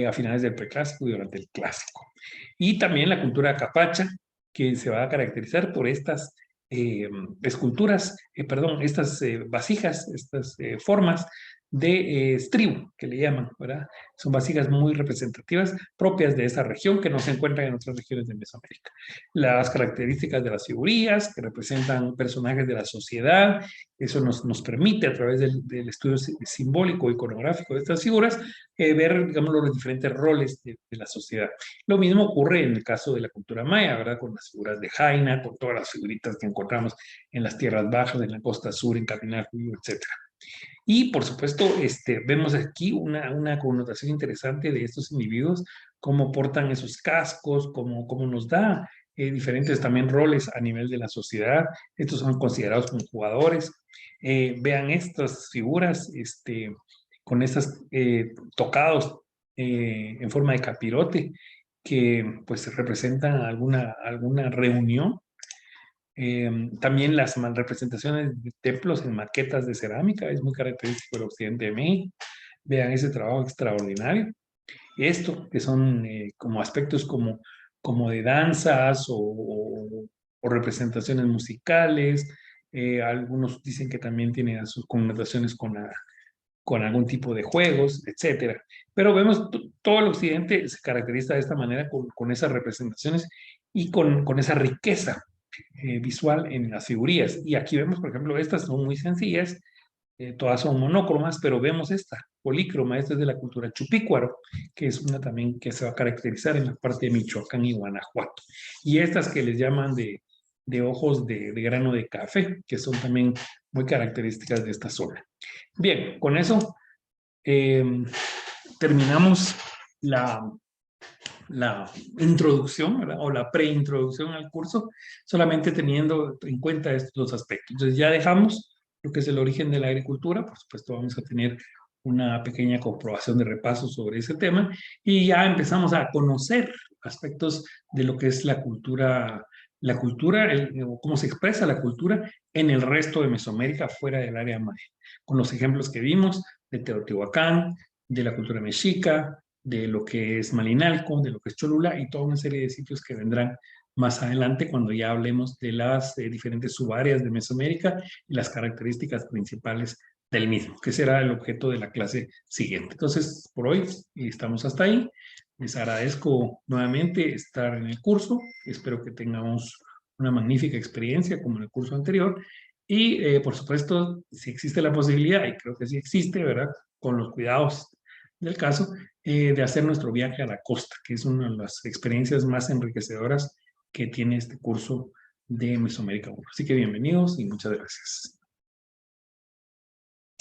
a finales del preclásico y durante el clásico. Y también la cultura capacha, que se va a caracterizar por estas esculturas, estas vasijas, estas formas de estribo, que le llaman, ¿verdad? Son vasijas muy representativas propias de esta región que no se encuentran en otras regiones de Mesoamérica. Las características de las figurillas que representan personajes de la sociedad, eso nos permite a través del estudio simbólico, iconográfico de estas figuras, ver, digamos, los diferentes roles de la sociedad. Lo mismo ocurre en el caso de la cultura maya, ¿verdad? Con las figuras de Jaina, con todas las figuritas que encontramos en las tierras bajas, en la costa sur, en Catinacuyo, etc. Y por supuesto, vemos aquí una connotación interesante de estos individuos, cómo portan esos cascos, cómo nos da diferentes también roles a nivel de la sociedad. Estos son considerados como jugadores. Vean estas figuras con estos tocados en forma de capirote que pues representan alguna reunión. También las representaciones de templos en maquetas de cerámica es muy característico del occidente de México. Vean ese trabajo extraordinario. Esto, que son como aspectos como de danzas o representaciones musicales. Algunos dicen que también tiene sus connotaciones con algún tipo de juegos, etcétera. Pero vemos todo el occidente se caracteriza de esta manera con esas representaciones y con esa riqueza visual en las figurillas. Y aquí vemos, por ejemplo, estas son muy sencillas, todas son monócromas, pero vemos esta polícroma, esta es de la cultura chupícuaro, que es una también que se va a caracterizar en la parte de Michoacán y Guanajuato. Y estas que les llaman de ojos de grano de café, que son también muy características de esta zona. Bien, con eso terminamos la introducción, ¿verdad? O la preintroducción al curso, solamente teniendo en cuenta estos dos aspectos. Entonces ya dejamos lo que es el origen de la agricultura, por supuesto vamos a tener una pequeña comprobación de repaso sobre ese tema y ya empezamos a conocer aspectos de lo que es la cultura, o cómo se expresa la cultura en el resto de Mesoamérica fuera del área maya, con los ejemplos que vimos de Teotihuacán, de la cultura mexica, de lo que es Malinalco, de lo que es Cholula y toda una serie de sitios que vendrán más adelante cuando ya hablemos de las diferentes subáreas de Mesoamérica y las características principales del mismo, que será el objeto de la clase siguiente. Entonces, por hoy estamos hasta ahí. Les agradezco nuevamente estar en el curso. Espero que tengamos una magnífica experiencia como en el curso anterior. Y, por supuesto, si existe la posibilidad, y creo que sí existe, ¿verdad? Con los cuidados del caso, de hacer nuestro viaje a la costa, que es una de las experiencias más enriquecedoras que tiene este curso de Mesoamérica 1. Así que bienvenidos y muchas gracias.